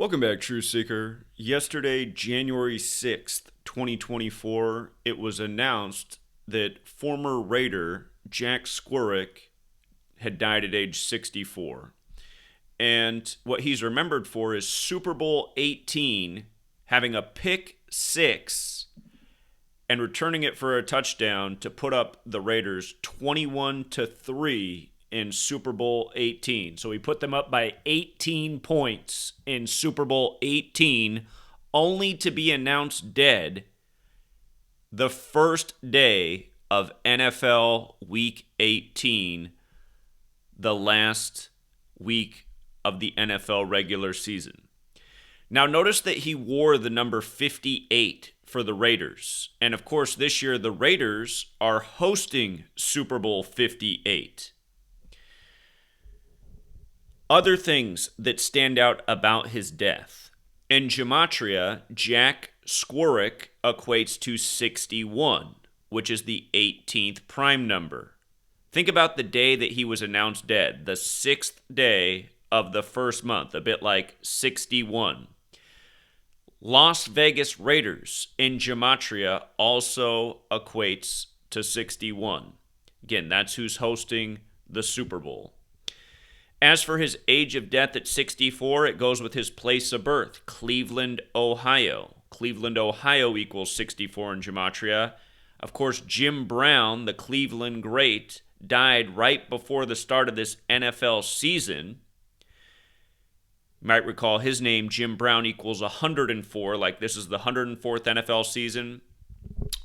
Welcome back, Truth Seeker. Yesterday, January 6th, 2024, it was announced that former Raider Jack Squirek had died at age 64. And what he's remembered for is Super Bowl 18, having a pick six and returning it for a touchdown to put up the Raiders 21-3 in Super Bowl 18. So he put them up by 18 points in Super Bowl 18, only to be announced dead the first day of NFL Week 18, the last week of the NFL regular season. Now, notice that he wore the number 58 for the Raiders. And of course, this year, the Raiders are hosting Super Bowl 58. Other things that stand out about his death. In Gematria, Jack Squirek equates to 61, which is the 18th prime number. Think about the day that he was announced dead, the 6th day of the first month, a bit like 61. Las Vegas Raiders in Gematria also equates to 61. Again, that's who's hosting the Super Bowl. As for his age of death at 64, it goes with his place of birth, Cleveland, Ohio. Cleveland, Ohio equals 64 in Gematria. Of course, Jim Brown, the Cleveland great, died right before the start of this NFL season. You might recall his name, Jim Brown, equals 104, like this is the 104th NFL season.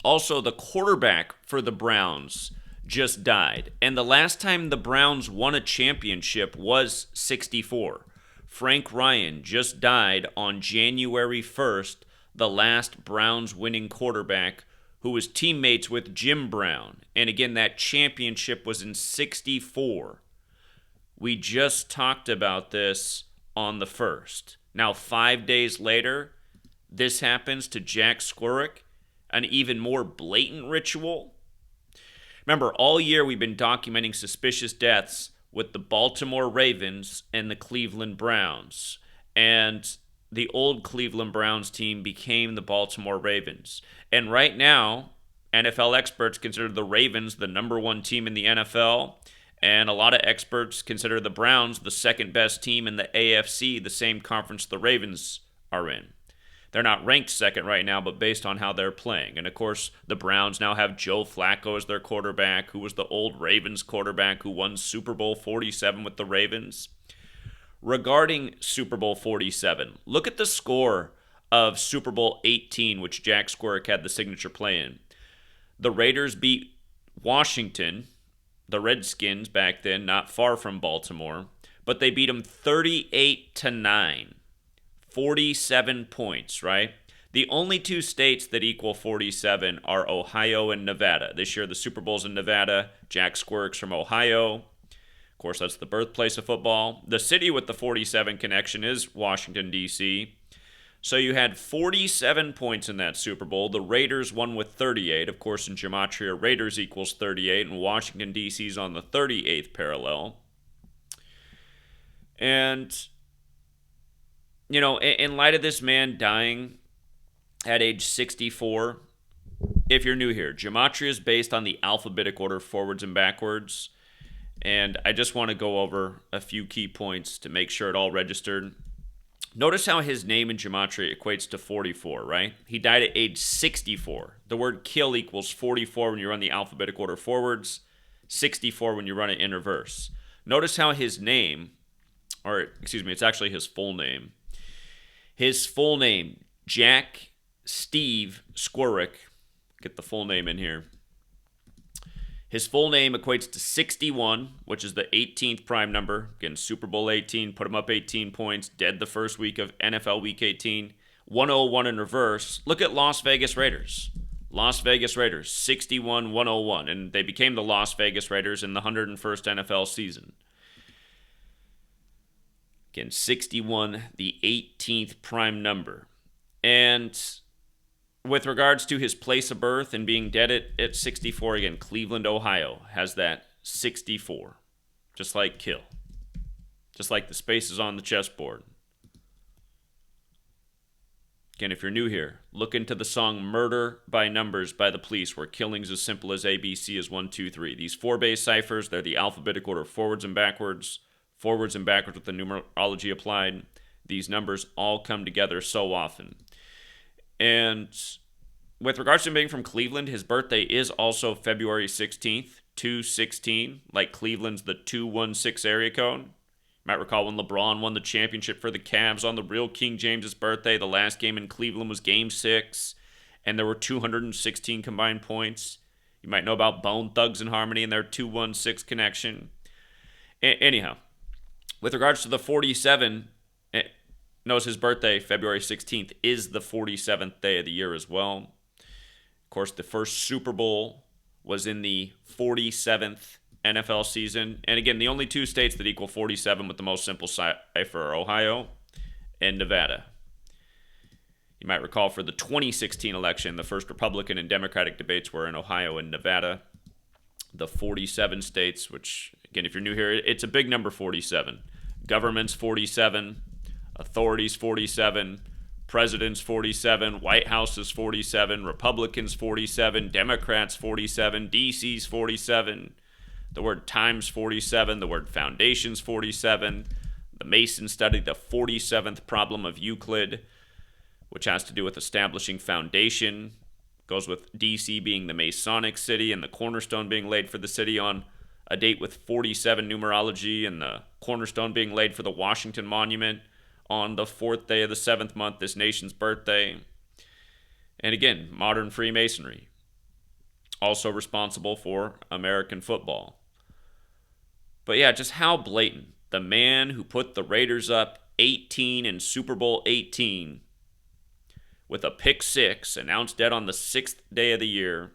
Also, the quarterback for the Browns just died. And the last time the Browns won a championship was 64. Frank Ryan just died on January 1st, the last Browns winning quarterback who was teammates with Jim Brown. And again, that championship was in 64. We just talked about this on the 1st. Now, 5 days later, this happens to Jack Squirek, an even more blatant ritual. Remember, all year we've been documenting suspicious deaths with the Baltimore Ravens and the Cleveland Browns. And the old Cleveland Browns team became the Baltimore Ravens. And right now, NFL experts consider the Ravens the number one team in the NFL. And a lot of experts consider the Browns the second best team in the AFC, the same conference the Ravens are in. They're not ranked second right now, but based on how they're playing. And of course, the Browns now have Joe Flacco as their quarterback, who was the old Ravens quarterback who won Super Bowl 47 with the Ravens. Regarding Super Bowl 47, look at the score of Super Bowl 18, which Jack Squirek had the signature play in. The Raiders beat Washington, the Redskins back then, not far from Baltimore, but they beat them 38-9. 47 points, right? The only two states that equal 47 are Ohio and Nevada. This year, the Super Bowl's in Nevada. Jack Squirek's from Ohio. Of course, that's the birthplace of football. The city with the 47 connection is Washington, D.C. So you had 47 points in that Super Bowl. The Raiders won with 38. Of course, in Gematria, Raiders equals 38, and Washington, D.C. is on the 38th parallel. And you know, in light of this man dying at age 64, if you're new here, Gematria is based on the alphabetic order forwards and backwards. And I just want to go over a few key points to make sure it all registered. Notice how his name in Gematria equates to 44, right? He died at age 64. The word kill equals 44 when you run the alphabetic order forwards, 64 when you run it in reverse. Notice how his name, or excuse me, it's actually his full name. His full name, Jack Steve Squirek. Get the full name in here. His full name equates to 61, which is the 18th prime number. Again, Super Bowl 18, put him up 18 points, dead the first week of NFL Week 18. 101 in reverse. Look at Las Vegas Raiders. Las Vegas Raiders, 61-101. And they became the Las Vegas Raiders in the 101st NFL season. Again, 61, the 18th prime number. And with regards to his place of birth and being dead at 64, again, Cleveland, Ohio has that 64. Just like kill. Just like the spaces on the chessboard. Again, if you're new here, look into the song Murder by Numbers by The Police, where killings as simple as ABC is 1, 2, 3. These 4-base ciphers, they're the alphabetic order forwards and backwards with the numerology applied. These numbers all come together so often. And with regards to him being from Cleveland, his birthday is also February 16th, 216, like Cleveland's the 216 area code. You might recall when LeBron won the championship for the Cavs on the real King James's birthday. The last game in Cleveland was Game 6, and there were 216 combined points. You might know about Bone Thugs and Harmony and their 216 connection. Anyhow, with regards to the 47, knows his birthday, February 16th, is the 47th day of the year as well. Of course, the first Super Bowl was in the 47th NFL season. And again, the only two states that equal 47 with the most simple cipher are Ohio and Nevada. You might recall for the 2016 election, the first Republican and Democratic debates were in Ohio and Nevada. The 47 states, which, again, if you're new here, it's a big number, 47. Government's 47. Authorities 47, presidents 47, White House is 47, Republicans 47, Democrats 47, DC's 47, the word times 47, the word foundations 47. The Masons studied the 47th problem of Euclid, which has to do with establishing foundation. Goes with DC being the Masonic city and the cornerstone being laid for the city on a date with 47 numerology, and the cornerstone being laid for the Washington Monument on the 4th day of the 7th month, this nation's birthday. And again, modern Freemasonry, also responsible for American football. But yeah, just how blatant. The man who put the Raiders up 18 in Super Bowl 18 with a pick six, announced dead on the 6th day of the year.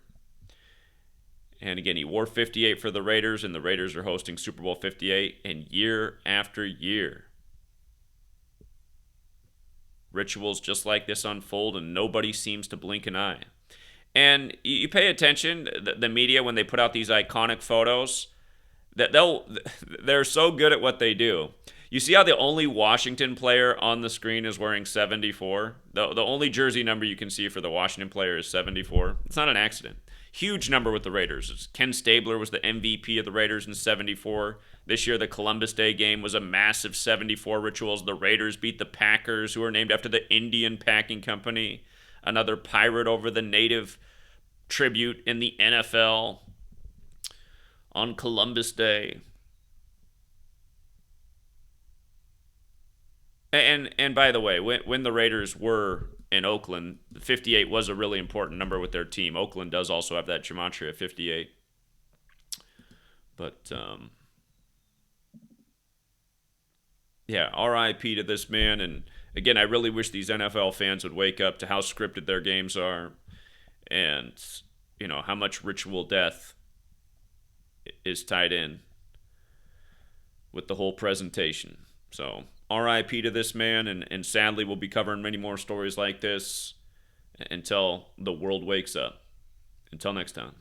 And again, he wore 58 for the Raiders, and the Raiders are hosting Super Bowl 58. And year after year, rituals just like this unfold, and nobody seems to blink an eye. And you pay attention, the media, when they put out these iconic photos, that they're so good at what they do. You see how the only Washington player on the screen is wearing 74? The only jersey number you can see for the Washington player is 74. It's not an accident. Huge number with the Raiders. Ken Stabler was the MVP of the Raiders in 74. This year, the Columbus Day game was a massive 74 rituals. The Raiders beat the Packers, who are named after the Indian Packing Company, another pirate over the native tribute in the NFL on Columbus Day. And by the way, when the Raiders were in Oakland, 58 was a really important number with their team. Oakland does also have that gematria 58. But, yeah, RIP to this man. And again, I really wish these NFL fans would wake up to how scripted their games are and, you know, how much ritual death is tied in with the whole presentation. So, RIP to this man, and sadly we'll be covering many more stories like this until the world wakes up. Until next time.